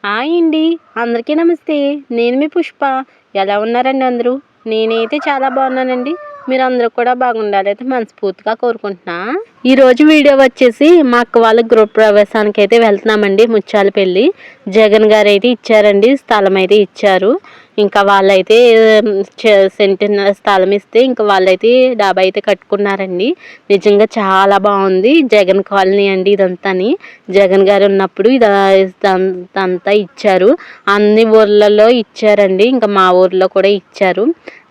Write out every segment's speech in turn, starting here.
Hi అండి, అందరికీ నమస్తే. నేను మీ పుష్ప. ఎలా ఉన్నారండి అందరూ? నేనైతే చాలా బాగున్నానండి. మీరు అందరూ కూడా బాగుండాలి అయితే మనస్ఫూర్తిగా కోరుకుంటున్నా. ఈరోజు వీడియో వచ్చేసి మా అక్క వాళ్ళ గృహ ప్రవేశానికి అయితే వెళ్తున్నామండి. ముత్యాలపల్లి జగన్ గారు అయితే ఇచ్చారండి, స్థలం అయితే ఇచ్చారు. ఇంకా వాళ్ళైతే సెంటున్నర స్థలం ఇస్తే ఇంకా వాళ్ళైతే డాబా అయితే కట్టుకున్నారండి. నిజంగా చాలా బాగుంది. జగన్ కాలనీ అండి ఇదంతాని. జగన్ గారు ఉన్నప్పుడు ఇదంతా ఇచ్చారు. అన్ని ఊర్లలో ఇచ్చారండి, ఇంకా మా ఊర్లో కూడా ఇచ్చారు.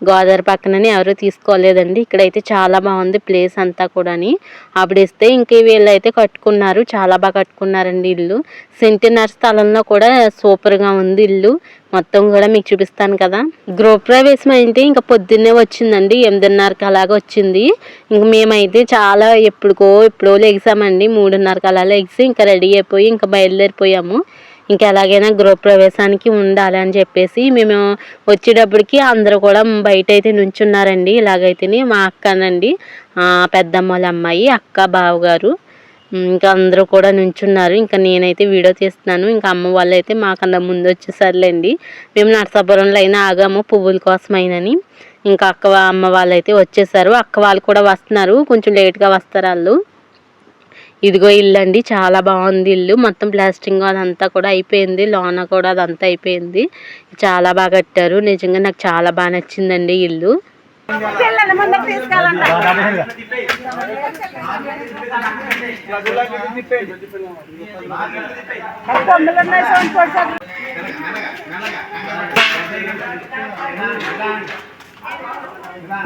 గోదావరి పక్కనని ఎవరు తీసుకోలేదండి. ఇక్కడైతే చాలా బాగుంది ప్లేస్ అంతా కూడాని. అప్పుడు ఇస్తే ఇంక వీళ్ళైతే కట్టుకున్నారు. చాలా బాగా కట్టుకున్నారండి ఇల్లు. సెంటున్నర స్థలంలో కూడా సూపర్గా ఉంది ఇల్లు. మొత్తం కూడా మీకు చూపిస్తాను కదా. గృహప్రవేశం అయితే ఇంకా పొద్దున్నే వచ్చిందండి, 8:30కి అలాగ వచ్చింది. ఇంక మేమైతే చాలా ఎప్పుడో లెగిసామండి. 3:30కి అలా లెగిసి ఇంకా రెడీ అయిపోయి ఇంకా బయలుదేరిపోయాము. ఇంకా ఎలాగైనా గృహప్రవేశానికి ఉండాలి అని చెప్పేసి మేము వచ్చేటప్పటికి అందరూ కూడా బయట అయితే నుంచున్నారండి. ఇలాగైతేనే మా అక్కనండి, పెద్దమ్మ వాళ్ళ అమ్మాయి, అక్క బావగారు ఇంకా అందరూ కూడా నుంచున్నారు. ఇంకా నేనైతే వీడియో తీస్తున్నాను. ఇంకా అమ్మ వాళ్ళు అయితే మాకన్నా ముందు వచ్చేసరిలేండి. మేము నరసాపురంలో అయినా ఆగాము పువ్వుల కోసమైనని. ఇంకా అమ్మ వాళ్ళు అయితే వచ్చేసారు. అక్క వాళ్ళు కూడా వస్తున్నారు, కొంచెం లేట్గా వస్తారు వాళ్ళు. ఇదిగో ఇల్లు అండి, చాలా బాగుంది ఇల్లు. మొత్తం ప్లాస్టింగ్ అదంతా కూడా అయిపోయింది, లోన కూడా అదంతా అయిపోయింది. చాలా బాగా కట్టారు. నిజంగా నాకు చాలా బాగా నచ్చిందండి ఇల్లు.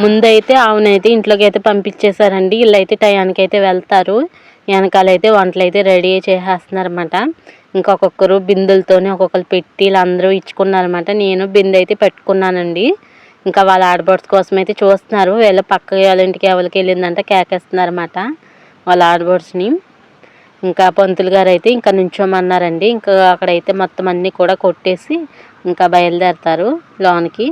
ముందైతే ఆవునైతే ఇంట్లోకి అయితే పంపించేశారండి. వీళ్ళు అయితే టయానికి అయితే వెళ్తారు. వెనకాలైతే వంటలు అయితే రెడీ చేసేస్తున్నారన్నమాట. ఇంకొకరు బిందులతోనే ఒక్కొక్కరు పెట్టి వీళ్ళందరూ ఇచ్చుకున్నారన్నమాట. నేను బిందె అయితే పెట్టుకున్నానండి. ఇంకా వాళ్ళ ఆడబడుచు కోసం అయితే చూస్తున్నారు. వీళ్ళ పక్క వాళ్ళ ఇంటికి ఎవరికి వెళ్ళిందంటే కేకేస్తున్నారన్నమాట వాళ్ళ ఆడబడుచుని. ఇంకా పంతులు గారు అయితే ఇంకా నుంచోమన్నారండి. ఇంకా అక్కడైతే మొత్తం అన్నీ కూడా కొట్టేసి ఇంకా బయలుదేరతారు లోనికి.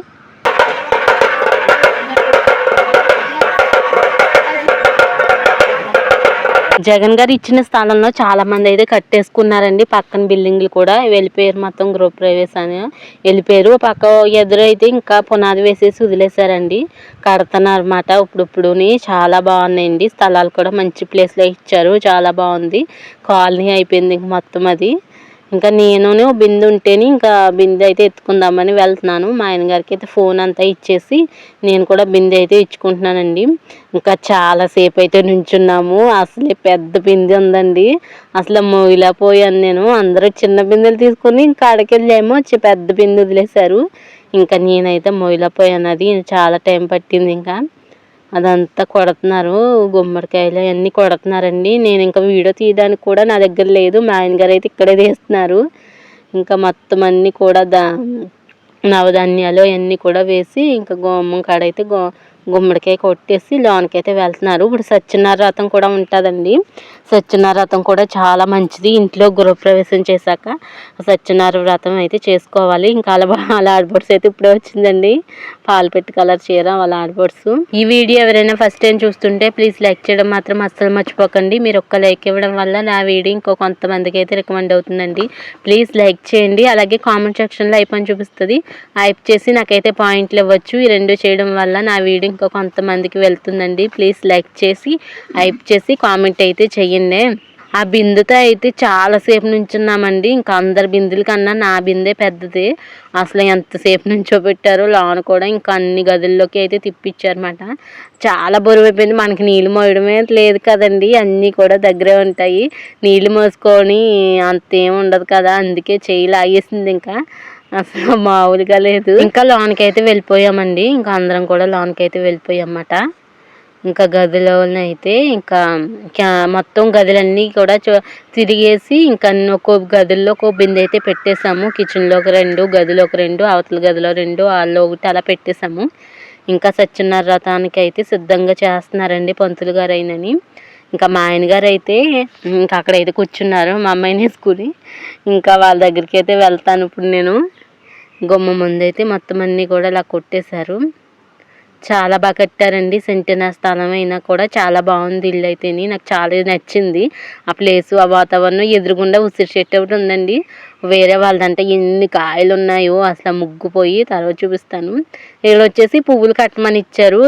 జగన్ గారు ఇచ్చిన స్థలంలో చాలా మంది అయితే కట్టేసుకున్నారండి. పక్కన బిల్డింగ్లు కూడా వెళ్ళిపోయారు. మొత్తం గృహప్రవేశాన్ని వెళ్ళిపోయారు. పక్క ఎదురైతే ఇంకా పునాది వేసేసి వదిలేశారండి. కడుతున్నారు అన్నమాట ఇప్పుడుని. చాలా బాగున్నాయండి. స్థలాలు కూడా మంచి ప్లేస్లో ఇచ్చారు. చాలా బాగుంది. కాలనీ అయిపోయింది ఇంక మొత్తం అది. ఇంకా నేను బిందె ఉంటేనే ఇంకా బిందె అయితే ఎత్తుకుందామని వెళ్తున్నాను. మా ఆయన గారికి అయితే ఫోన్ అంతా ఇచ్చేసి నేను కూడా బిందె అయితే ఇచ్చుకుంటున్నానండి. ఇంకా చాలాసేపు అయితే నుంచున్నాము. అసలే పెద్ద బిందె ఉందండి, అసలు మోయిలాపోయాను నేను. అందరూ చిన్న బిందెలు తీసుకొని ఇంకా అడకెళ్ళేమో పెద్ద బిందె వదిలేశారు. ఇంకా నేనైతే మోయిలాపోయాను. అది చాలా టైం పట్టింది. ఇంకా అదంతా కొడుతున్నారు, గుమ్మడికాయలు అన్నీ కొడుతున్నారండి. నేను ఇంకా వీడియో తీయడానికి కూడా నా దగ్గర లేదు. మా ఆయన గారు అయితే ఇక్కడే తీస్తున్నారు. ఇంకా మొత్తం అన్నీ కూడా నవధాన్యాలు అవన్నీ కూడా వేసి ఇంకా గుమ్మం కాడైతే గుమ్మడికాయ కొట్టేసి లోనికైతే వెళ్తున్నారు. ఇప్పుడు సత్యనారాయణ వ్రతం కూడా ఉంటుందండి. సత్యనారాయణ వ్రతం కూడా చాలా మంచిది. ఇంట్లో గృహప్రవేశం చేశాక సత్యనారాయణ వ్రతం అయితే చేసుకోవాలి. ఇంకా వాళ్ళ ఆడబడుసు అయితే ఇప్పుడే వచ్చిందండి, పాలు పెట్టి కలర్ చీర వాళ్ళ ఆడబడుసు. ఈ వీడియో ఎవరైనా ఫస్ట్ టైం చూస్తుంటే ప్లీజ్ లైక్ చేయడం మాత్రం అస్సలు మర్చిపోకండి. మీరు ఒక్క లైక్ ఇవ్వడం వల్ల నా వీడియో ఇంకో కొంతమందికి అయితే రికమెండ్ అవుతుందండి. ప్లీజ్ లైక్ చేయండి. అలాగే కామెంట్ సెక్షన్లో అయిపోయి చూపిస్తుంది, హైప్ చేసి నాకైతే పాయింట్లు ఇవ్వచ్చు. ఈ రెండు చేయడం వల్ల నా వీడియో ఇంకో కొంతమందికి వెళ్తుందండి. ప్లీజ్ లైక్ చేసి హైప్ చేసి కామెంట్ అయితే చెయ్యండి. ఆ బిందుతో అయితే చాలాసేపు నుంచున్నామండి. ఇంకా అందరి బిందుల కన్నా నా బిందే పెద్దది. అసలు ఎంతసేపు నుంచోబెట్టారో లోన కూడా. ఇంకా అన్ని గదుల్లోకి అయితే తిప్పించారన్నమాట. చాలా బరువు అయిపోయింది. మనకి నీళ్ళు మోయడమే లేదు కదండి, అన్నీ కూడా దగ్గరే ఉంటాయి. నీళ్ళు మోసుకొని అంతేం ఉండదు కదా, అందుకే చెయ్యి లాగేసింది. ఇంకా అసలు మామూలుగా లేదు. ఇంకా లోనికైతే వెళ్ళిపోయామండి. ఇంకా అందరం కూడా లోనికైతే వెళ్ళిపోయామన్నమాట. ఇంకా గదిలోనైతే ఇంకా మొత్తం గదులన్నీ కూడా తిరిగేసి ఇంకా ఒక్కో గదుల్లో ఒక్కో బిందె అయితే పెట్టేశాము. కిచెన్లోకి 2, గదిలోకి 2, అవతల గదిలో 2, వాళ్ళు ఒకటి అలా పెట్టేశాము. ఇంకా సత్యనారాయణ వ్రతానికి అయితే సిద్ధంగా చేస్తున్నారండి పంతులు గారు అయినని. ఇంకా మా ఆయన గారు అయితే ఇంకా అక్కడైతే కూర్చున్నారు మా అమ్మాయిని వేసుకుని. ఇంకా వాళ్ళ దగ్గరికి అయితే వెళ్తాను ఇప్పుడు నేను. గుమ్మ ముందు అయితే మొత్తం అన్నీ కూడా ఇలా కొట్టేశారు. చాలా బాగా కట్టారండి. సెంటున్నర స్థలం అయినా కూడా చాలా బాగుంది ఇల్లు అయితేని. నాకు చాలా నచ్చింది ఆ ప్లేసు, ఆ వాతావరణం. ఎదురుగుండా ఉసిరి చెట్టు ఒకటి ఉందండి. వేరే వాళ్ళదంటే ఎన్ని కాయలు ఉన్నాయో అసలు ముగ్గుపోయి తర్వాత చూపిస్తాను. వీళ్ళు వచ్చేసి పువ్వులు కట్టమని ఇచ్చారు.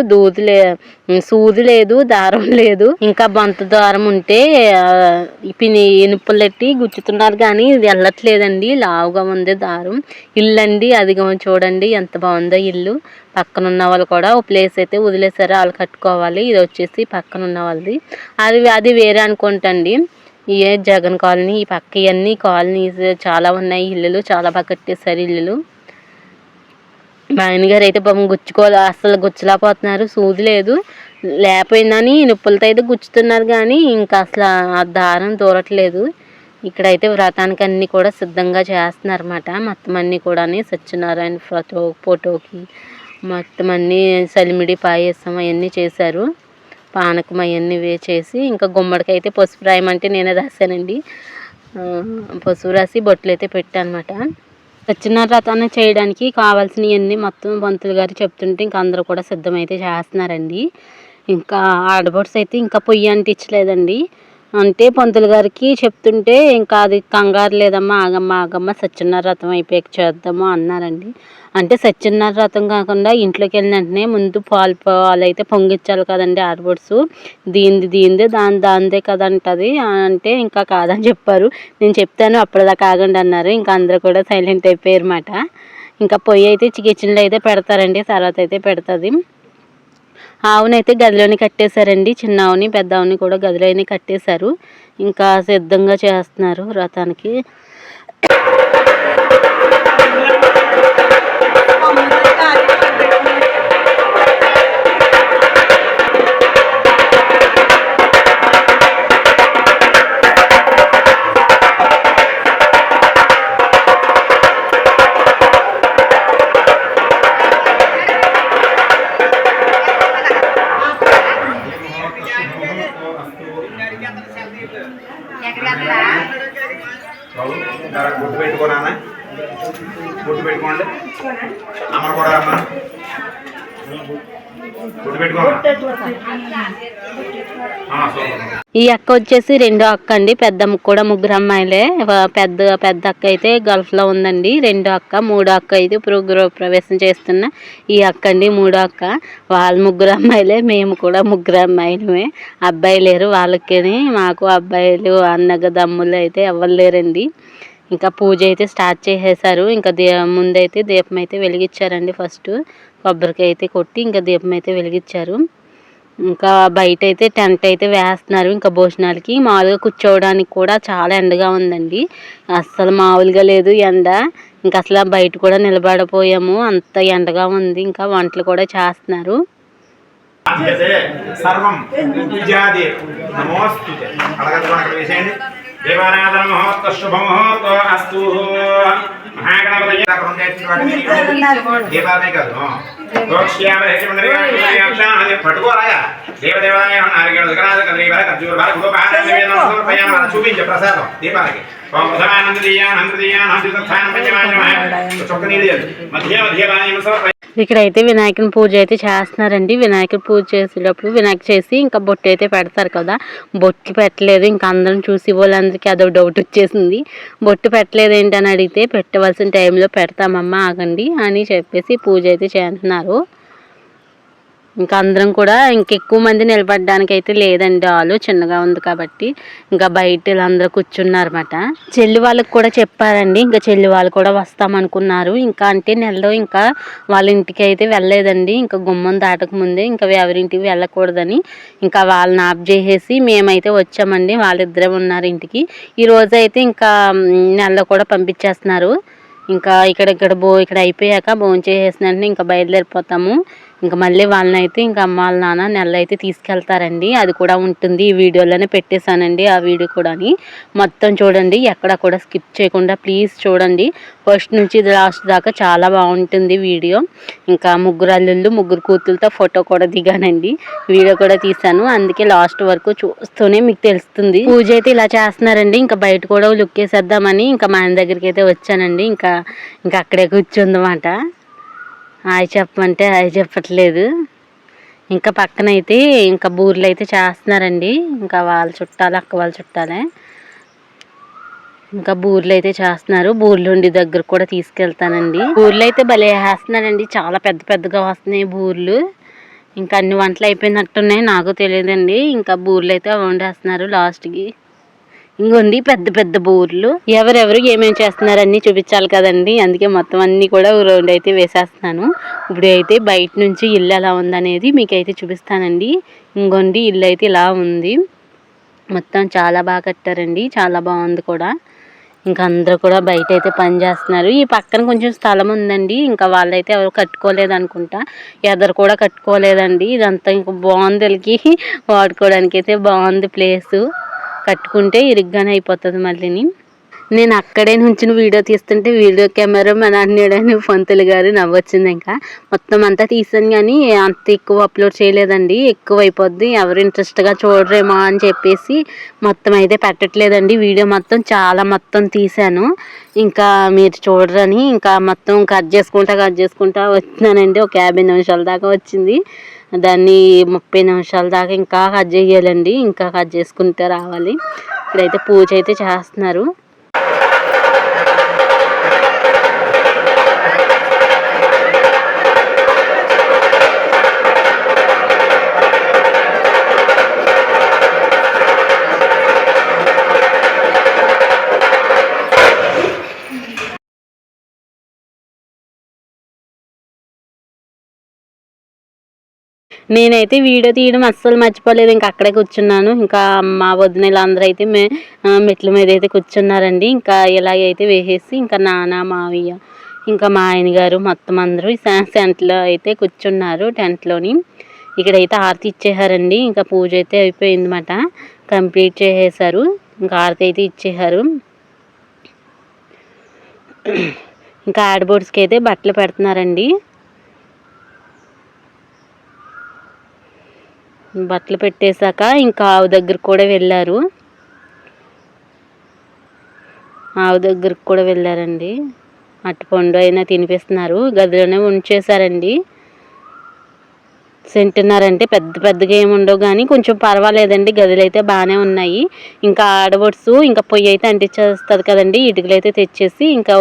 సూది లేదు, దారం లేదు. ఇంకా బంత దారం ఉంటే ఇనుపులెట్టి గుచ్చుతున్నారు కానీ ఇది వెళ్ళట్లేదండి. లావుగా ఉంది దారం. ఇల్లు అండి అదిగో చూడండి ఎంత బాగుందో ఇల్లు. పక్కన ఉన్న వాళ్ళు కూడా ఒక ప్లేస్ అయితే వదిలేసారు, వాళ్ళు కట్టుకోవాలి. ఇది వచ్చేసి పక్కన ఉన్న వాళ్ళది. అది వేరే అనుకుంటండి. ఇవే జగన్ కాలనీ. ఈ పక్క ఇవన్నీ కాలనీస్ చాలా ఉన్నాయి. ఇల్లులు చాలా బాగా కట్టేశారు ఇల్లులు. మా ఆయన గారు అయితే పాపం అసలు గుచ్చలేకపోతున్నారు. సూది లేదు, లేకపోయిందని నొప్పులతో అయితే గుచ్చుతున్నారు కానీ ఇంకా అసలు ఆ దారం దూరట్లేదు. ఇక్కడైతే వ్రతానికి అన్నీ కూడా సిద్ధంగా చేస్తున్నారన్నమాట. మొత్తం అన్నీ కూడా సత్యనారాయణ ఫోటోకి మొత్తం అన్నీ సలిమిడి పాయసం అవన్నీ చేశారు. పానకం అవన్నీ చేసి ఇంకా గుమ్మడికి అయితే పసుపు రాయమంటే నేనే రాశానండి. పసుపు రాసి బొట్లు అయితే పెట్టాను అనమాట. సత్యనారాయణ వ్రతాన్ని చేయడానికి కావాల్సినవన్నీ మొత్తం పంతులు గారు చెప్తుంటే ఇంకా అందరూ కూడా సిద్ధమైతే చేస్తున్నారండి. ఇంకా ఆడబొట్స్ అయితే ఇంకా పొయ్యి అంటించలేదండి. అంటే పంతులు గారికి చెప్తుంటే ఇంకా అది కంగారు లేదమ్మా, ఆగమ్మ సత్యనారాయణ వ్రతం అయిపోయాక చేద్దాము అన్నారండి. అంటే సత్యనారాయణ వ్రతం కాకుండా ఇంట్లోకి వెళ్ళిన వెంటనే ముందు పాలు అయితే పొంగిచ్చాలి కదండి ఆడబొట్స్. దీందే దాందే కదంటది అంటే ఇంకా కాదని చెప్పారు. నేను చెప్తాను అప్పటిదాకా ఆగండి అన్నారు. ఇంకా అందరూ కూడా సైలెంట్ అయిపోయారు అన్నమాట. ఇంకా పొయ్యి అయితే కిచెన్లో అయితే పెడతారండి, తర్వాత అయితే పెడుతుంది. ఆవునైతే గదిలోని కట్టేశారండి. చిన్న ఆవుని పెద్ద ఆవుని కూడా గదిలోనే కట్టేశారు. ఇంకా సిద్ధంగా చేస్తున్నారు వ్రతానికి. గుర్తు పెట్టుకోనా, గుర్తు పెట్టుకోండి. అమ్మ కూడా అమ్మ గుర్తు పెట్టుకోమా. ఈ అక్క వచ్చేసి రెండో అక్క అండి. పెద్దమ్మ కూడా ముగ్గురు అమ్మాయిలే. పెద్ద అక్క అయితే గల్ఫ్లో ఉందండి. రెండో అక్క, మూడో అక్క అయితే ఇప్పుడు గృహప్రవేశం చేస్తున్న ఈ అక్క అండి మూడో అక్క. వాళ్ళు ముగ్గురు అమ్మాయిలే, మేము కూడా ముగ్గురు అమ్మాయిలమే. అబ్బాయి లేరు వాళ్ళకి. మాకు అబ్బాయిలు అన్నగదమ్ములు అయితే ఎవరు లేరండి. ఇంకా పూజ అయితే స్టార్ట్ చేసేసారు. ఇంకా ముందైతే దీపం అయితే వెలిగించారండి. ఫస్ట్ కొబ్బరికాయ అయితే కొట్టి ఇంకా దీపం అయితే వెలిగించారు. ఇంకా బయట అయితే టెంట్ అయితే వేస్తున్నారు. ఇంకా భోజనాలకి మామూలుగా కూర్చోవడానికి కూడా చాలా ఎండగా ఉందండి. అస్సలు మామూలుగా లేదు ఎండ. ఇంకా అసలు బయట కూడా నిలబడిపోయాము, అంత ఎండగా ఉంది. ఇంకా వంటలు కూడా చేస్తున్నారు. దేవారాధన మహోత్త శుభముహూర్త అస్తు. మహాగణపతి దీపాలనే కాదు పట్టుకోరాగా దేవదేవాయ చూపించే ప్రసాదం దీపాలకి. ఇక్కడైతే వినాయకుని పూజ అయితే చేస్తున్నారండి. వినాయకుని పూజ చేసేటప్పుడు వినాయక చేసి ఇంకా బొట్టు అయితే పెడతారు కదా, బొట్టు పెట్టలేదు. ఇంకా అందరం చూసి వాళ్ళందరికీ అదో డౌట్ వచ్చేసింది. బొట్టు పెట్టలేదు ఏంటని అడిగితే పెట్టవలసిన టైంలో పెడతామమ్మా ఆగండి అని చెప్పేసి పూజ అయితే చేస్తున్నారు. ఇంకా అందరం కూడా ఇంకెక్కువ మంది నిలబడడానికి అయితే లేదండి. హాలు చిన్నగా ఉంది కాబట్టి ఇంకా బయట అందరూ కూర్చున్నారన్నమాట. చెల్లి వాళ్ళకి కూడా చెప్పారండి. ఇంకా చెల్లి వాళ్ళు కూడా వస్తామనుకున్నారు. ఇంకా అంటే నెలలో ఇంకా వాళ్ళ ఇంటికి అయితే వెళ్ళలేదండి. ఇంకా గుమ్మం దాటక ముందే ఇంకా ఎవరింటికి వెళ్ళకూడదని ఇంకా వాళ్ళని ఆఫ్ చేసేసి మేమైతే వచ్చామండి. వాళ్ళిద్దరే ఉన్నారు ఇంటికి. ఈ రోజు అయితే ఇంకా నెలలో కూడా పంపించేస్తున్నారు. ఇంకా ఇక్కడ అయిపోయాక భోజనం చేసేసినట్టు ఇంకా బయలుదేరిపోతాము. ఇంకా మళ్ళీ వాళ్ళని అయితే ఇంకా అమ్మ వాళ్ళ నాన్న నెల అయితే తీసుకెళ్తారండి. అది కూడా ఉంటుంది. ఈ వీడియోలోనే పెట్టేశానండి ఆ వీడియో కూడా. మొత్తం చూడండి, ఎక్కడ కూడా స్కిప్ చేయకుండా ప్లీజ్ చూడండి. ఫస్ట్ నుంచి లాస్ట్ దాకా చాలా బాగుంటుంది వీడియో. ఇంకా ముగ్గురు అల్లుళ్ళు ముగ్గురు కూతులతో ఫోటో కూడా దిగానండి, వీడియో కూడా తీశాను. అందుకే లాస్ట్ వరకు చూస్తూనే మీకు తెలుస్తుంది. పూజ అయితే ఇలా చేస్తున్నారండి. ఇంకా బయట కూడా లుక్ వేసేద్దామని ఇంకా మా ఆయన దగ్గరికి అయితే వచ్చానండి. ఇంకా అక్కడే కూర్చుందన్నమాట. హాయ్ చెప్పమంటే హాయ్ చెప్పట్లేదు. ఇంకా పక్కనైతే ఇంకా బూరెలు అయితే చేస్తున్నారండి. ఇంకా వాళ్ళ చుట్టాలు, అక్క వాళ్ళ చుట్టాలే. ఇంకా బూర్లు అయితే చేస్తున్నారు. బూర్లుండి దగ్గర కూడా తీసుకెళ్తానండి. బూర్లు అయితే భలే వేస్తున్నారండి, చాలా పెద్ద పెద్దగా వస్తున్నాయి బూర్లు. ఇంకా అన్ని వంటలు అయిపోయినట్టున్నాయి, నాకు తెలియదండి. ఇంకా బూర్లు అయితే వండేస్తున్నారు లాస్ట్కి. ఇంకొండి పెద్ద పెద్ద బూర్లు. ఎవరెవరు ఏమేమి చేస్తున్నారు అన్నీ చూపించాలి కదండి, అందుకే మొత్తం అన్నీ కూడా రౌండ్ అయితే వేసేస్తున్నాను. ఇప్పుడు అయితే బయట నుంచి ఇల్లు ఎలా ఉందనేది మీకైతే చూపిస్తానండి. ఇంకొండి ఇల్లు అయితే ఇలా ఉంది, మొత్తం చాలా బాగా కట్టారండి, చాలా బాగుంది కూడా. ఇంకా అందరూ కూడా బయట అయితే పని చేస్తున్నారు. ఈ పక్కన కొంచెం స్థలం ఉందండి, ఇంకా వాళ్ళైతే ఎవరు కట్టుకోలేదు అనుకుంటా, ఎదరు కూడా కట్టుకోలేదండి. ఇదంతా ఇంకా బాగుంది, వీళ్ళకి వాడుకోవడానికి అయితే బాగుంది ప్లేసు. కట్టుకుంటే ఇరుగ్గానే అయిపోతుంది మళ్ళీని. నేను అక్కడే నుంచి వీడియో తీస్తుంటే వీడియో కెమెరా మన అన్నాడని పంతులు గారు నవ్వొచ్చింది. ఇంకా మొత్తం అంతా తీసాను కానీ అంత ఎక్కువ అప్లోడ్ చేయలేదండి, ఎక్కువ అయిపోద్ది, ఎవరు ఇంట్రెస్ట్గా చూడరేమో అని చెప్పేసి మొత్తం అయితే పెట్టట్లేదండి. వీడియో మొత్తం తీసాను, ఇంకా మీరు చూడరని ఇంకా మొత్తం కట్ చేసుకుంటా వచ్చినానండి. ఒక 50 నిమిషాల దాకా వచ్చింది, దాన్ని 30 నిమిషాల దాకా ఇంకా కట్ చేయాలండి, ఇంకా కట్ చేసుకుంటే రావాలి. ఇప్పుడైతే పూజ అయితే చేస్తున్నారు. నేనైతే వీడియో తీయడం అస్సలు మర్చిపోలేదు, ఇంకా అక్కడే కూర్చున్నాను. ఇంకా మా వదినలు అందరూ అయితే మెట్ల మీద అయితే కూర్చున్నారండి. ఇంకా ఇలాగైతే వేసేసి ఇంకా నాన్న, మావయ్య, ఇంకా మా ఆయన గారు మొత్తం అందరూ టెంట్లో అయితే కూర్చున్నారు. టెంట్లోని ఇక్కడైతే ఆరతి ఇచ్చేసారండి. ఇంకా పూజ అయితే అయిపోయిందన్నమాట, కంప్లీట్ చేసేసారు. ఇంకా ఆరతి అయితే ఇచ్చేసారు. ఇంకా ఆడబోడ్స్కి అయితే బట్టలు పెడుతున్నారండి. బట్టలు పెట్టేశాక ఇంకా ఆవు దగ్గరకు కూడా వెళ్ళారు. అట్టుపండు అయినా తినిపిస్తున్నారు, గదిలోనే ఉంచేశారండి. సెంటున్నారంటే పెద్దగా ఏమి ఉండవు కానీ కొంచెం పర్వాలేదండి, గదులు అయితే బాగానే ఉన్నాయి. ఇంకా ఆడబొట్సు ఇంకా పొయ్యి అయితే అంటించేస్తుంది కదండి, ఇటుకలు అయితే తెచ్చేసి ఇంకా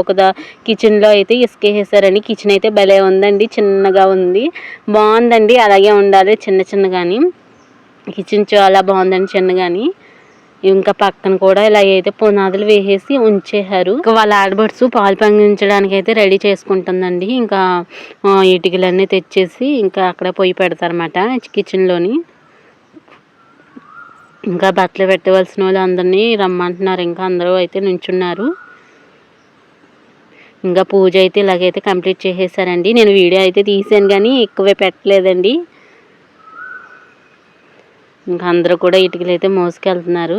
కిచెన్లో అయితే ఇసుకేసారండి. కిచెన్ అయితే భలే ఉందండి, చిన్నగా ఉంది, బాగుందండి. అలాగే ఉండాలి చిన్నగాని. కిచెన్ చాలా బాగుందండి చిన్నగాని. ఇంకా పక్కన కూడా ఇలా అయితే పునాదులు వేసేసి ఉంచేశారు. ఇంకా వాళ్ళ ఆడబడుసు పాలు పొంగించడానికి అయితే రెడీ చేసుకుంటుందండి. ఇంకా ఇటుకలన్నీ తెచ్చేసి ఇంకా అక్కడ పొయ్యి పెడతారన్నమాట కిచెన్లోని. ఇంకా బట్టలు పెట్టవలసిన వాళ్ళు అందరినీ రమ్మంటున్నారు, ఇంకా అందరూ అయితే నుంచున్నారు. ఇంకా పూజ అయితే ఇలాగైతే కంప్లీట్ చేసేసారండి. నేను వీడియో అయితే తీసాను కానీ ఎక్కువే పెట్టలేదండి. ఇంకా అందరూ కూడా ఇటుకలు అయితే మోసుకెళ్తున్నారు.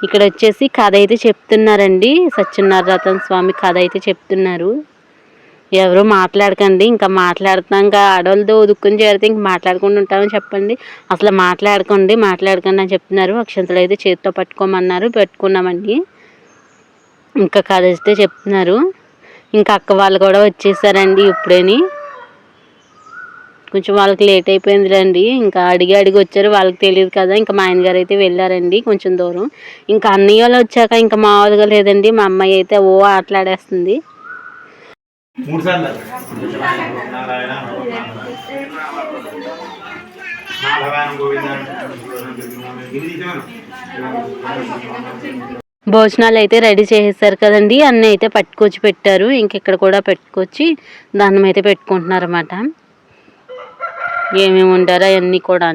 ఇక్కడ వచ్చేసి కథ అయితే చెప్తున్నారండి, సత్యనారాయణ స్వామి కథ అయితే చెప్తున్నారు. ఎవరు మాట్లాడకండి, ఇంకా మాట్లాడుతున్నాక ఆడవాళ్ళతో ఉదుక్కుని చేరితే ఇంక మాట్లాడుకుంటూ ఉంటామని చెప్పండి, అసలు మాట్లాడకండి అని చెప్తున్నారు. అక్షంతలు అయితే చేతితో పట్టుకోమన్నారు, పెట్టుకున్నామండి. ఇంకా కథ అయితే చెప్తున్నారు. ఇంకా అక్క వాళ్ళు కూడా వచ్చేసారండి ఇప్పుడేని. కొంచెం వాళ్ళకి లేట్ అయిపోయింది రండి, ఇంకా అడిగి వచ్చారు, వాళ్ళకి తెలియదు కదా. ఇంకా మా ఆయన గారు అయితే వెళ్ళారండి కొంచెం దూరం. ఇంకా అన్నయ్య వాళ్ళు వచ్చాక ఇంకా మామూలుగా లేదండి, మా అమ్మాయి అయితే ఆటలాడేస్తుంది. భోజనాలు అయితే రెడీ చేసేసారు కదండి, అన్నీ అయితే పట్టుకొచ్చి పెట్టారు. ఇంకెక్కడ కూడా పెట్టుకొచ్చి దానం అయితే పెట్టుకుంటున్నారు అన్నమాట. ఏమేమి ఉంటారో అవన్నీ కూడా.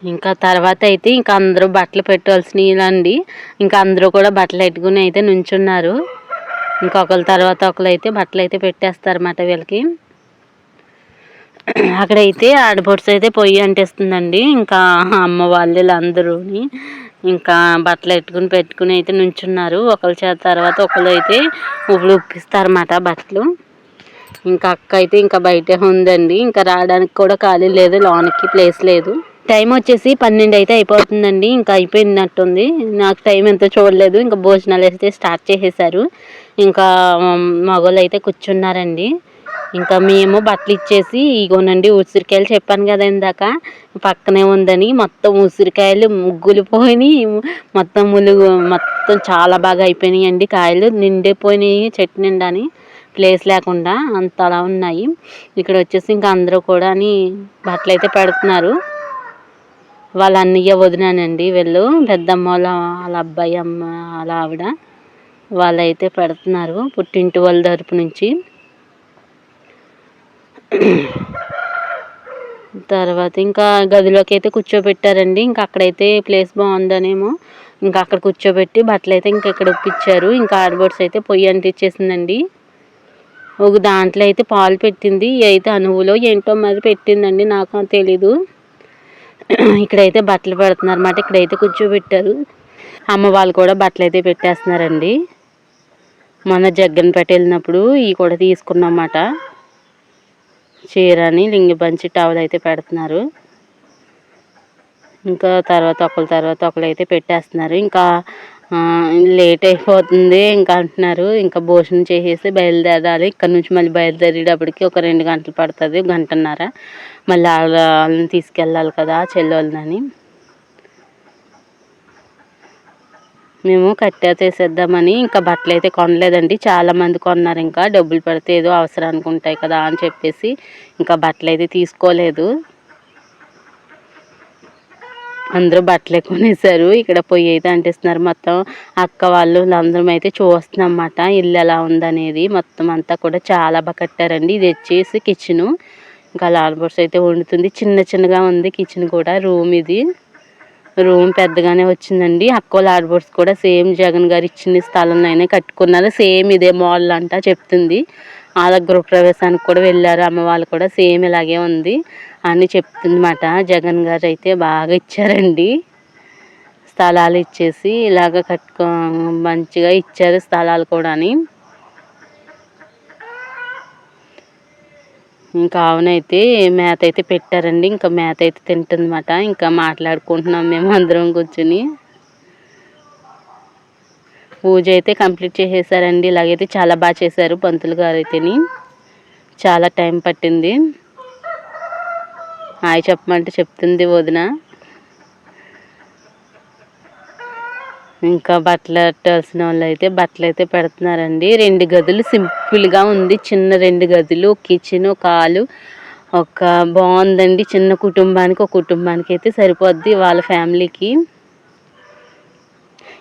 ఇంకా తర్వాత అయితే ఇంకా అందరూ బట్టలు పెట్టవలసినవి. ఇంకా అందరూ కూడా బట్టలు పెట్టుకుని అయితే నుంచున్నారు. ఇంకా ఒకరి తర్వాత ఒకరు అయితే బట్టలు అయితే పెట్టేస్తారన్నమాట వీళ్ళకి. అక్కడైతే ఆడబొట్స్ అయితే పొయ్యి అంటేస్తుందండి. ఇంకా అమ్మ వాళ్ళు అందరూని ఇంకా బట్టలు పెట్టుకుని అయితే నుంచున్నారు. ఒకరి చేత తర్వాత ఒకరు అయితే ఇప్పుడు ఉప్పిస్తారన్నమాట బట్టలు. ఇంకా అక్క అయితే ఇంకా బయటే ఉందండి, ఇంకా రావడానికి కూడా ఖాళీ లేదు, లోనికి ప్లేస్ లేదు. టైం వచ్చేసి 12 అయితే అయిపోతుందండి, ఇంకా అయిపోయినట్టుంది. నాకు టైం ఎంతో చూడలేదు. ఇంకా భోజనాలు అయితే స్టార్ట్ చేసేసారు. ఇంకా మగవాళ్ళు అయితే కూర్చున్నారండి. ఇంకా మేము బట్టలు ఇచ్చేసి ఇగోనండి ఉసిరికాయలు చెప్పాను కదా ఇందాక పక్కనే ఉందని, మొత్తం ఉసిరికాయలు ముగ్గులు పోయినాయి, మొత్తం చాలా బాగా అయిపోయినాయి అండి. కాయలు నిండిపోయినాయి చెట్టు నిండాని, ప్లేస్ లేకుండా అంత అలా ఉన్నాయి. ఇక్కడ వచ్చేసి ఇంకా అందరూ కూడా బట్టలు అయితే పెడుతున్నారు. వాళ్ళ అన్నయ్య వదినానండి వీళ్ళు, పెద్దమ్మ వాళ్ళ అబ్బాయి అమ్మ వాళ్ళ ఆవిడ వాళ్ళైతే పెడుతున్నారు పుట్టింటి వాళ్ళ తరపు నుంచి. తర్వాత ఇంకా గదిలోకి అయితే కూర్చోబెట్టారండి. ఇంకా అక్కడైతే ప్లేస్ బాగుందనేమో ఇంకా అక్కడ కూర్చోబెట్టి బట్టలు అయితే ఇంకా ఇక్కడ ఒప్పించారు. ఇంకా ఆడబోడ్స్ అయితే పొయ్యి అంటించేసిందండి. ఒక దాంట్లో అయితే పాలు పెట్టింది, అయితే అనువులో ఏంటో మరి పెట్టిందండి, నాకు తెలీదు. ఇక్కడైతే బట్టలు పెడుతున్నారు అన్నమాట. ఇక్కడైతే కూర్చోబెట్టారు. అమ్మ వాళ్ళు కూడా బట్టలు అయితే పెట్టేస్తున్నారండి. మొన్న జగ్గన్పేట వెళ్ళినప్పుడు ఇవి కూడా తీసుకున్నమాట, చీరని లింగి పంచి టవల్ అయితే పెడుతున్నారు. ఇంకా తర్వాత ఒకరు అయితే పెట్టేస్తున్నారు. ఇంకా లేట్ అయిపోతుంది ఇంకా అంటున్నారు. ఇంకా భోజనం చేసేసి బయలుదేరాలి. ఇక్కడ నుంచి మళ్ళీ బయలుదేరేటప్పటికి ఒక 2 గంటలు పడుతుంది, 1.5 గంట. మళ్ళీ వాళ్ళని తీసుకెళ్ళాలి కదా చెల్లెళ్ళని. మేము కట్టేసేద్దామని ఇంకా బట్టలు అయితే కొనలేదండి. చాలామంది కొన్నారు. ఇంకా డబ్బులు పెడితే ఏదో అవసరానికి ఉంటాయి కదా అని చెప్పేసి ఇంకా బట్టలు అయితే తీసుకోలేదు. అందరూ బట్టలే కొనేసారు. ఇక్కడ పొయ్యి అయితే అంటిస్తున్నారు. మొత్తం అక్క వాళ్ళు అందరం అయితే చూస్తున్నాం అన్నమాట ఇల్లు ఎలా ఉందనేది. మొత్తం అంతా కూడా చాలా బాగా కట్టారండి. ఇది వచ్చేసి కిచెను. ఇంకా లాల్బోర్డ్స్ అయితే వండుతుంది. చిన్నగా ఉంది కిచెన్ కూడా. రూమ్ పెద్దగానే వచ్చిందండి. అక్క లాడ్బోర్డ్స్ కూడా సేమ్ జగన్ గారు ఇచ్చిన స్థలంలోనే కట్టుకున్నారు. సేమ్ ఇదే మోడల్ అంట చెప్తుంది. వాళ్ళ గృహప్రవేశానికి కూడా వెళ్ళారు అమ్మ వాళ్ళు కూడా, సేమ్ ఇలాగే ఉంది అని చెప్తుందన్నమాట. జగన్ గారు అయితే బాగా ఇచ్చారండి స్థలాలు, ఇచ్చేసి ఇలాగ మంచిగా ఇచ్చారు స్థలాలు కూడా. ఇంకా ఆవునైతే మేత అయితే పెట్టారండి. ఇంకా మేత అయితే తింటుందన్నమాట. ఇంకా మాట్లాడుకుంటున్నాం మేము అందరం కూర్చుని. పూజ అయితే కంప్లీట్ చేసేసారండి. ఇలాగైతే చాలా బాగా చేశారు పంతులు గారు అయితేని. చాలా టైం పట్టింది. హాయ్ చెప్పమంటే చెప్తుంది వదిన. ఇంకా బట్టలు పెట్టాల్సిన వాళ్ళు అయితే బట్టలు అయితే పెడుతున్నారండి. 2 గదులు సింపుల్గా ఉంది. చిన్న 2 గదులు, కిచెన్, ఒక హాలు, బాగుందండి. చిన్న కుటుంబానికి అయితే సరిపోద్ది వాళ్ళ ఫ్యామిలీకి.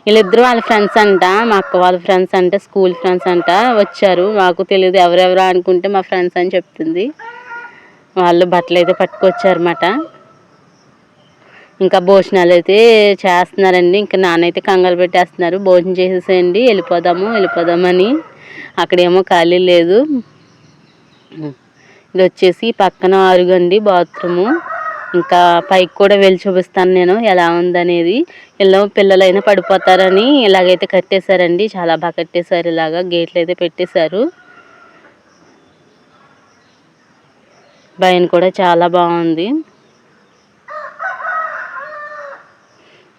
వీళ్ళిద్దరూ వాళ్ళ ఫ్రెండ్స్ అంట, మా అక్క వాళ్ళ ఫ్రెండ్స్ అంట, స్కూల్ ఫ్రెండ్స్ అంట. వచ్చారు, మాకు తెలియదు ఎవరెవరో అనుకుంటే మా ఫ్రెండ్స్ అని చెప్తుంది. వాళ్ళు బట్టలు అయితే పట్టుకొచ్చారన్నమాట. ఇంకా భోజనాలు అయితే చేస్తున్నారండి. ఇంకా నాన్నైతే కంగారు పెట్టేస్తున్నారు, భోజనం చేసేసేయండి వెళ్ళిపోదామని. అక్కడేమో ఖాళీ లేదు. ఇది వచ్చేసి పక్కన అరుగండి, బాత్రూము. ఇంకా పైకి కూడా వెళ్ళి చూపిస్తాను నేను ఎలా ఉందనేది. పిల్లలైనా పడిపోతారని ఇలాగైతే కట్టేశారండి. చాలా బాగా కట్టేశారు. ఇలాగా గేట్లు అయితే పెట్టేశారు. పైన కూడా చాలా బాగుంది.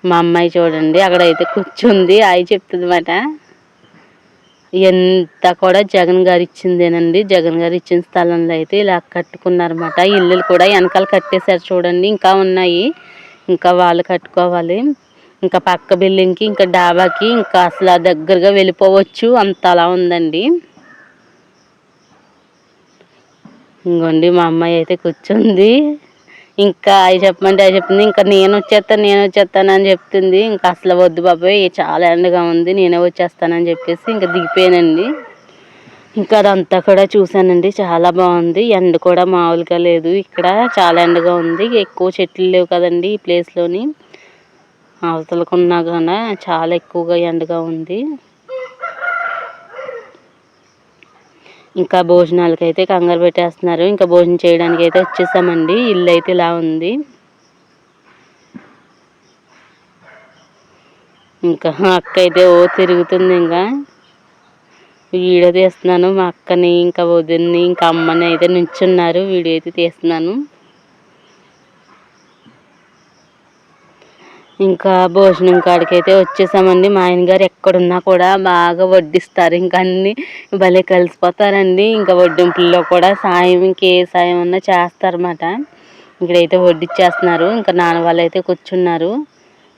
మా అమ్మాయి చూడండి అక్కడైతే కూర్చుంది, హాయ్ చెప్తుందన్నమాట. ఎంత కూడా జగన్ గారు ఇచ్చిందేనండి. జగన్ గారు ఇచ్చిన స్థలంలో అయితే ఇలా కట్టుకున్నారన్నమాట. ఇల్లులు కూడా వెనకాల కట్టేశారు చూడండి. ఇంకా ఉన్నాయి, ఇంకా వాళ్ళు కట్టుకోవాలి. ఇంకా పక్క బిల్డింగ్కి, ఇంకా డాబాకి ఇంకా అసలు దగ్గరగా వెళ్ళిపోవచ్చు, అంత అలా ఉందండి. ఇంకోండి మా అమ్మాయి అయితే కూర్చుంది. ఇంకా అవి చెప్పమంటే అవి చెప్తుంది. ఇంకా నేను వచ్చేస్తాను అని చెప్తుంది. ఇంకా అసలు వద్దు బాబాయ్ చాలా ఎండగా ఉంది, నేనే వచ్చేస్తానని చెప్పేసి ఇంకా దిగిపోయానండి. ఇంకా అదంతా కూడా చూశానండి, చాలా బాగుంది. ఎండ కూడా మామూలుగా లేదు. ఇక్కడ చాలా ఎండగా ఉంది. ఎక్కువ చెట్లు లేవు కదండి ఈ ప్లేస్లోని. అవతలకున్నా కానీ చాలా ఎక్కువగా ఎండగా ఉంది. ఇంకా భోజనాలకి అయితే కంగారు పెట్టేస్తున్నారు. ఇంకా భోజనం చేయడానికి అయితే వచ్చేసామండి. ఇల్లు అయితే ఇలా ఉంది. ఇంకా అక్క అయితే తిరుగుతుంది. ఇంకా వీడియో తీస్తున్నాను. మా అక్కని, ఇంకా వదిన్ని, ఇంకా అమ్మని అయితే నించున్నారు. వీడియో అయితే తీస్తున్నాను. ఇంకా భోజనం కాడికైతే వచ్చేసామండి. మా ఆయన గారు ఎక్కడున్నా కూడా బాగా వడ్డిస్తారు. ఇంకా అన్ని భలే కలిసిపోతారండి. ఇంకా వడ్డింపుల్లో కూడా సాయం ఇంకే సాయం అన్నా చేస్తారన్నమాట. ఇక్కడైతే వడ్డిచ్చేస్తున్నారు. ఇంకా నాన్న వాళ్ళు అయితే కూర్చున్నారు,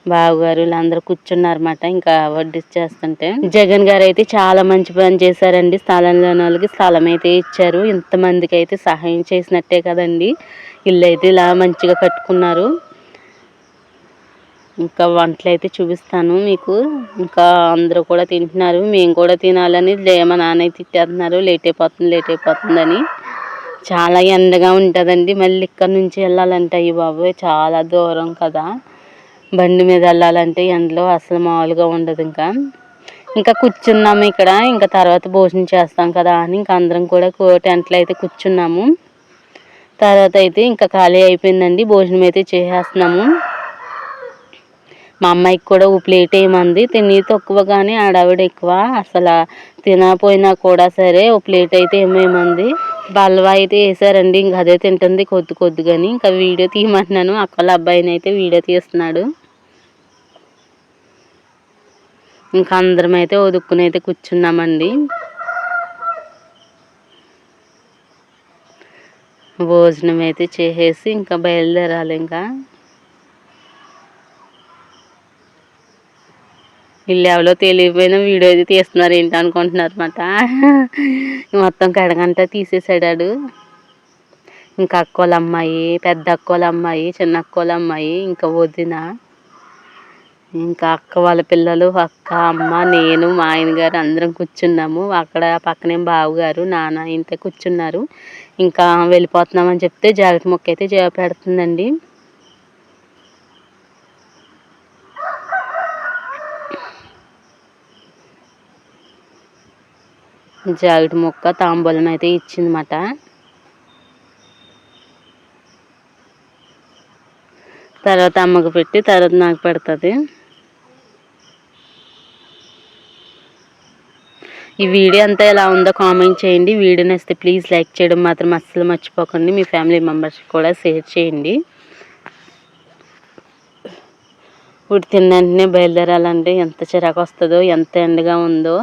బావగారు వీళ్ళందరూ కూర్చున్నారన్నమాట. ఇంకా వడ్డిచ్చేస్తుంటే జగన్ గారు అయితే చాలా మంచి పని చేశారండి. స్థలం లేని వాళ్ళకి స్థలం అయితే ఇచ్చారు. ఇంతమందికి అయితే సహాయం చేసినట్టే కదండి. ఇల్లు అయితే ఇలా మంచిగా కట్టుకున్నారు. ఇంకా వంటలు అయితే చూపిస్తాను మీకు. ఇంకా అందరూ కూడా తింటున్నారు. మేము కూడా తినాలని మా నాన్న అయితే తిట్టేస్తున్నారు, లేట్ అయిపోతుందని. చాలా ఎండగా ఉంటుందండి. మళ్ళీ ఇక్కడ నుంచి వెళ్ళాలంటే అయ్యి బాబోయ్ చాలా దూరం కదా, బండి మీద వెళ్ళాలంటే ఎండలో అసలు మామూలుగా ఉండదు. ఇంకా కూర్చున్నాము ఇక్కడ. ఇంకా తర్వాత భోజనం చేస్తాం కదా అని ఇంకా అందరం కూడా టెంట్లో అయితే కూర్చున్నాము. తర్వాత అయితే ఇంకా ఖాళీ అయిపోయిందండి. భోజనం అయితే చేసేస్తున్నాము. మా అమ్మాయికి కూడా ఓ ప్లేట్ వేయమంది. తిని తక్కువ కానీ ఆడావిడ ఎక్కువ. అసలు తినపోయినా కూడా సరే ఓ ప్లేట్ అయితే ఏమేయమంది. బల్వా అయితే వేసారండి. ఇంకా అదే తింటుంది కొద్దిగాని. ఇంకా వీడియో తీయమంటున్నాను. అక్కల అబ్బాయిని అయితే వీడియో తీస్తున్నాడు. ఇంకా అందరం అయితే ఒదుక్కుని అయితే కూర్చున్నామండి. భోజనం అయితే చేసేసి ఇంకా బయలుదేరాలి. ఇంకా వీళ్ళు ఎవరో తెలియకపోయినా వీడియో అయితే తీస్తున్నారు ఏంటి అనుకుంటున్నారు అన్నమాట. మొత్తం కడగంట తీసేసాడాడు. ఇంకా అక్కోళ్ళ అమ్మాయి, పెద్ద అక్కోళ్ళ అమ్మాయి, చిన్న అక్కోళ్ళ అమ్మాయి, ఇంకా వదిన, ఇంకా అక్క వాళ్ళ పిల్లలు, అక్క, అమ్మ, నేను, మా ఆయన గారు అందరం కూర్చున్నాము. అక్కడ పక్కనే బావగారు, నాన్న ఇంత కూర్చున్నారు. ఇంకా వెళ్ళిపోతున్నామని చెప్తే జాకెట్ ముక్క అయితే పెడుతుందండి. జాకెట్ ముక్క తాంబూలం అయితే ఇచ్చిందన్నమాట. తర్వాత అమ్మకు పెట్టి తర్వాత నాకు పెడుతుంది. ఈ వీడియో అంతా ఎలా ఉందో కామెంట్ చేయండి. వీడియో నచ్చితే ప్లీజ్ లైక్ చేయడం మాత్రం అస్సలు మర్చిపోకండి. మీ ఫ్యామిలీ మెంబర్స్కి కూడా షేర్ చేయండి. ఇప్పుడు తిన్న వెంటనే బయలుదేరాలంటే ఎంత చిరాకు వస్తుందో, ఎంత ఎండగా ఉందో.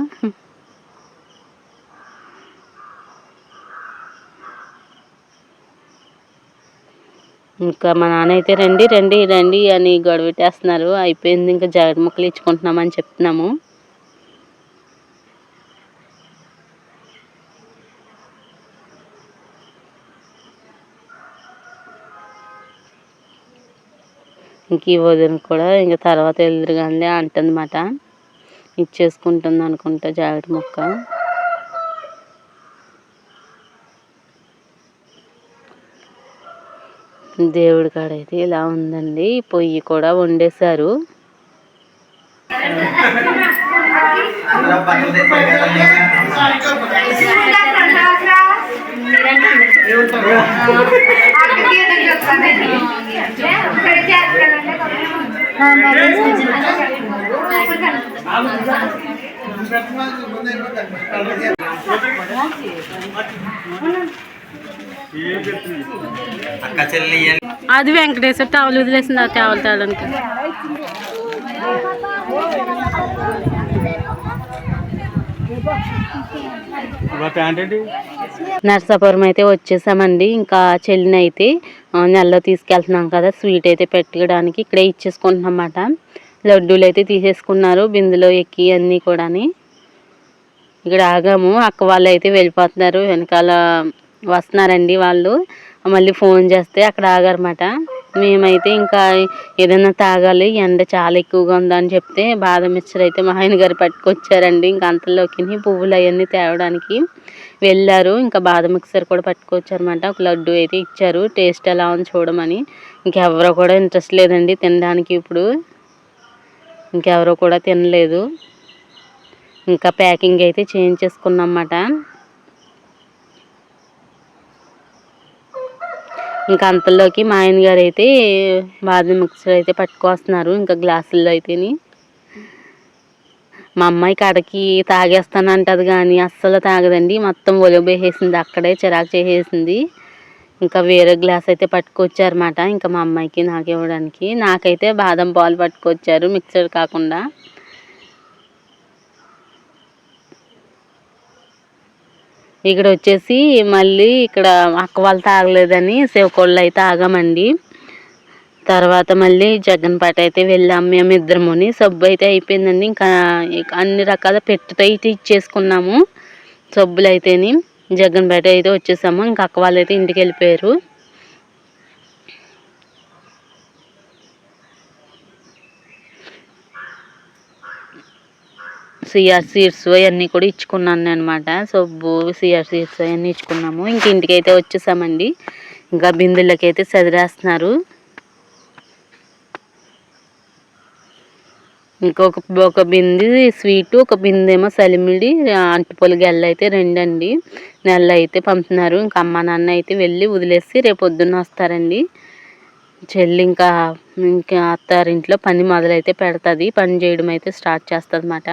ఇంకా మా నాన్న అయితే రండి అని గొడవ పెట్టేస్తున్నారు. అయిపోయింది, ఇంకా జాకెట్ ముక్కలు ఇచ్చుకుంటున్నామని చెప్తున్నాము. ఇంక ఈ వదిన కూడా ఇంకా తర్వాత ఎదురుగానే అంటుందన్నమాట. ఇచ్చేసుకుంటుంది అనుకుంటా జాకెట్ ముక్క. దేవుడి కాడైతే ఇలా ఉందండి. పొయ్యి కూడా వండేశారు. అక్క చెల్లి అది వెంకటేశ్వర టవల్ వదిలేసింది. ఆ టవల్ తాడానికి నర్సాపురం అయితే వచ్చేసామండి. ఇంకా చెల్లిని అయితే నెలలో తీసుకెళ్తున్నాం కదా, స్వీట్ అయితే పెట్టడానికి ఇక్కడే ఇచ్చేసుకుంటున్నాం అన్నమాట. లడ్డూలు అయితే తీసేసుకున్నారు బిందులో ఎక్కి అన్నీ కూడా. ఇక్కడ ఆగాము. అక్క వాళ్ళు అయితే వెళ్ళిపోతున్నారు. వెనకాల వస్తున్నారండి వాళ్ళు. మళ్ళీ ఫోన్ చేస్తే అక్కడ ఆగారన్నమాట. మేమైతే ఇంకా ఏదైనా తాగాలి, ఎండ చాలా ఎక్కువగా ఉందని చెప్తే బాదం మిక్చర్ అయితే మా ఆయన గారు పట్టుకొచ్చారండి. ఇంకా అంతలోకి పువ్వులు అవన్నీ తేవడానికి వెళ్ళారు. ఇంకా బాదం మిక్చర్ కూడా పట్టుకొచ్చారన్నమాట. ఒక లడ్డు అయితే ఇచ్చారు, టేస్ట్ ఎలా ఉంది చూడమని. ఇంకెవరో కూడా ఇంట్రెస్ట్ లేదండి తినడానికి. ఇప్పుడు ఇంకెవరో కూడా తినలేదు. ఇంకా ప్యాకింగ్ అయితే చేయించేసుకున్నమాట. ఇంకా అంతలోకి మా ఆయన గారు అయితే బాదం మిక్చర్ అయితే పట్టుకొస్తున్నారు. ఇంకా గ్లాసుల్లో అయితేని మా అమ్మాయి కాడకి తాగేస్తానంటది కానీ అస్సలు తాగదండి. మొత్తం ఒలివేసేసింది, అక్కడే చిరాకు చేసేసింది. ఇంకా వేరే గ్లాస్ అయితే పట్టుకొచ్చారన్నమాట. ఇంకా మా అమ్మాయికి నాకు ఇవ్వడానికి. నాకైతే బాదం పాలు పట్టుకొచ్చారు మిక్సర్ కాకుండా. ఇక్కడ వచ్చేసి మళ్ళీ ఇక్కడ అక్క వాళ్ళు తాగలేదని సేవకోళ్ళు అయితే ఆగామండి. తర్వాత మళ్ళీ జగన్పేట అయితే వెళ్ళాం మేమిద్దరముని. సబ్బు అయితే అయిపోయిందండి. ఇంకా అన్ని రకాల పెట్టుతో అయితే ఇచ్చేసుకున్నాము సబ్బులు అయితేని. జగన్పేట అయితే వచ్చేసాము. ఇంకా అక్క వాళ్ళు అయితే ఇంటికి వెళ్ళిపోయారు. సిఆర్ సీడ్స్ అవన్నీ కూడా ఇచ్చుకున్నాను అనమాట. సబ్బు సిఆర్ సీడ్స్ అవన్నీ ఇచ్చుకున్నాము. ఇంక ఇంటికి అయితే వచ్చేసామండి. ఇంకా బిందెలకి అయితే చదిరేస్తున్నారు. ఒక బింది స్వీటు, ఒక బిందెమో సలిమిడి, అంటుపొలి గెల్ల అయితే 2 అండి. నెల అయితే పంపుతున్నారు. ఇంకా అమ్మ నాన్న అయితే వెళ్ళి వదిలేసి రేపు పొద్దున్న వస్తారండి. చెల్లి ఇంకా అత్తారింట్లో పని మొదలైతే పెడుతుంది. పని చేయడం అయితే స్టార్ట్ చేస్తుంది అన్నమాట.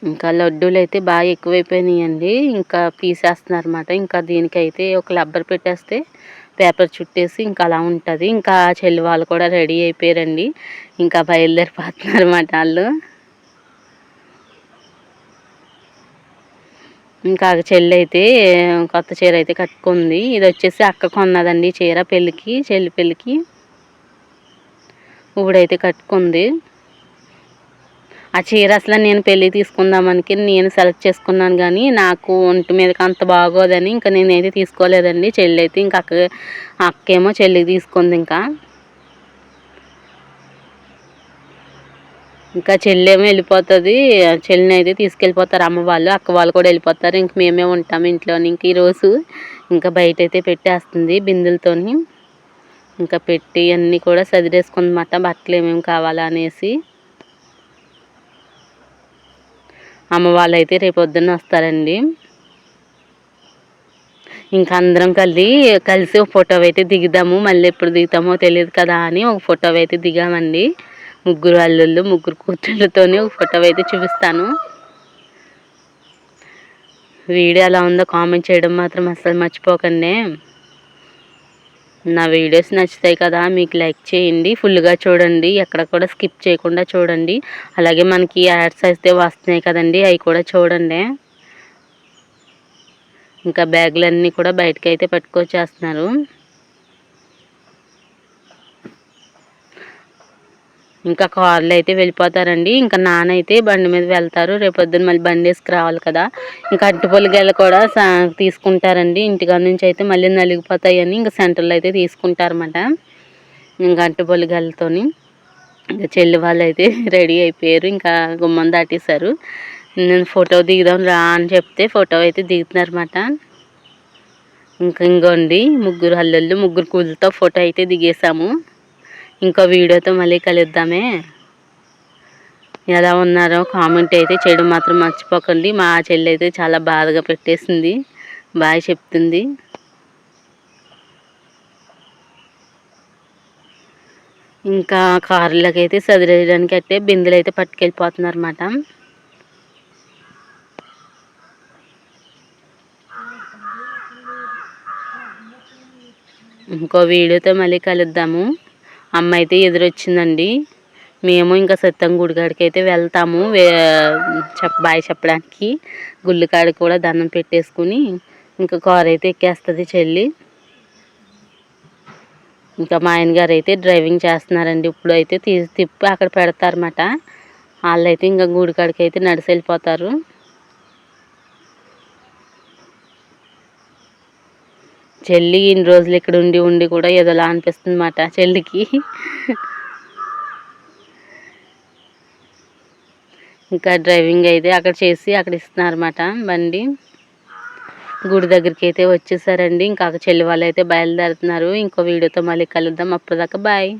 ఇంకా లడ్డూలు అయితే బాగా ఎక్కువైపోయినాయండి. ఇంకా పీసేస్తున్నారు అన్నమాట. ఇంకా దీనికైతే ఒక రబ్బర్ పెట్టేస్తే పేపర్ చుట్టేసి ఇంకా అలా ఉంటుంది. ఇంకా చెల్లి వాళ్ళు కూడా రెడీ అయిపోయారండి. ఇంకా బయలుదేరిపోతున్నారు అన్నమాట వాళ్ళు. ఇంకా చెల్లి అయితే కొత్త చీర అయితే కట్టుకుంది. ఇది వచ్చేసి అక్క కొన్నదండి చీర పెళ్ళికి, చెల్లి పెళ్ళికి. ఇప్పుడైతే కట్టుకుంది. ఆ చీర అసలు నేను పెళ్ళి తీసుకుందామనికి నేను సెలెక్ట్ చేసుకున్నాను, కానీ నాకు ఒంటి మీదకి అంత బాగోదని ఇంకా నేనైతే తీసుకోలేదండి. చెల్లి అయితే ఇంకా అక్కేమో చెల్లికి తీసుకుంది. ఇంకా చెల్లి ఏమో వెళ్ళిపోతుంది. చెల్లిని అయితే తీసుకెళ్ళిపోతారు అమ్మ వాళ్ళు. అక్క వాళ్ళు కూడా వెళ్ళిపోతారు. ఇంక మేమే ఉంటాము ఇంట్లోని. ఇంక ఈరోజు ఇంకా బయట అయితే పెట్టేస్తుంది బిందులతోని. ఇంకా పెట్టి అన్నీ కూడా సదిరేసుకుందన్నమాట. బట్టలు ఏమేమి కావాలా అనేసి. అమ్మ వాళ్ళు అయితే రేపు పొద్దున్న వస్తారండి. ఇంకా అందరం కలిసి ఒక ఫోటో అయితే దిగుదాము. మళ్ళీ ఎప్పుడు దిగుతామో తెలియదు కదా అని ఒక ఫోటో అయితే దిగామండి. 3 అల్లుళ్ళు 3 కూతుళ్ళతోనే ఒక ఫోటో అయితే చూపిస్తాను. వీడియో ఎలా ఉందో కామెంట్ చేయడం మాత్రం అసలు మర్చిపోకండి. నా వీడియోస్ నచ్చుతాయి కదా, మీకు లైక్ చేయండి. ఫుల్గా చూడండి, ఎక్కడ కూడా స్కిప్ చేయకుండా చూడండి. అలాగే మనకి యాడ్స్ అయితే వస్తున్నాయి కదండి, అవి కూడా చూడండి. ఇంకా బ్యాగులన్నీ కూడా బయటకు అయితే పట్టుకొచ్చేస్తున్నారు. ఇంకా కార్లో అయితే వెళ్ళిపోతారండి. ఇంకా నాన్న అయితే బండి మీద వెళ్తారు. రేపు పొద్దున్న మళ్ళీ బండి వేసుకురావాలి కదా. ఇంకా అరటిపళ్ళు గెల కూడా తీసుకుంటారండి. ఇంటికాడ నుంచి అయితే మళ్ళీ నలిగిపోతాయని ఇంకా సెంటర్లో అయితే తీసుకుంటారన్నమాట. ఇంకా అరటిపళ్ళు గెలతోని ఇంకా చెల్లి వాళ్ళు అయితే రెడీ అయిపోయారు. ఇంకా గుమ్మం దాటేశారు. నేను ఫోటో దిగుదాం రా అని చెప్తే ఫోటో అయితే దిగుతున్నారన్నమాట. ఇంకోండి 3 అల్లుళ్ళు 3 కూతులతో ఫోటో అయితే దిగేసాము. ఇంకో వీడియోతో మళ్ళీ కలుద్దామే. ఎలా ఉన్నారో కామెంట్ అయితే చేయడం మాత్రం మర్చిపోకండి. మా చెల్లి అయితే చాలా బాధగా పెట్టేసింది, బాయ్ చెప్తుంది. ఇంకా కారులోకి అయితే సదిరేయడానికి అయితే బిందెలు అయితే పట్టుకెళ్ళిపోతున్నారు అన్నమాట. ఇంకో వీడియోతో మళ్ళీ కలుద్దాము. అమ్మ అయితే ఎదురొచ్చిందండి. మేము ఇంకా సత్యం గుడికాడికి అయితే వెళ్తాము బాయ్ చెప్పడానికి. గుళ్ళకాడికి కూడా దండం పెట్టేసుకుని ఇంకా కారు అయితే ఎక్కేస్తుంది చెల్లి. ఇంకా మా ఆయన గారు అయితే డ్రైవింగ్ చేస్తున్నారండి. ఇప్పుడు అయితే తిప్పి అక్కడ పెడతారన్నమాట. వాళ్ళు అయితే ఇంకా గుడికాడికి అయితే నడిచి వెళ్ళిపోతారు. చెల్లి ఇన్ని రోజులు ఇక్కడ ఉండి కూడా ఏదోలా అనిపిస్తుంది అన్నమాట చెల్లికి. ఇంకా డ్రైవింగ్ అయితే అక్కడ చేసి అక్కడ ఇస్తున్నారన్నమాట బండి. గుడి దగ్గరికి అయితే వచ్చేసారండి. ఇంకా చెల్లి వాళ్ళు అయితే బయలుదేరుతున్నారు. ఇంకో వీడియోతో మళ్ళీ కలుద్దాం. అప్పటిదాకా బాయ్.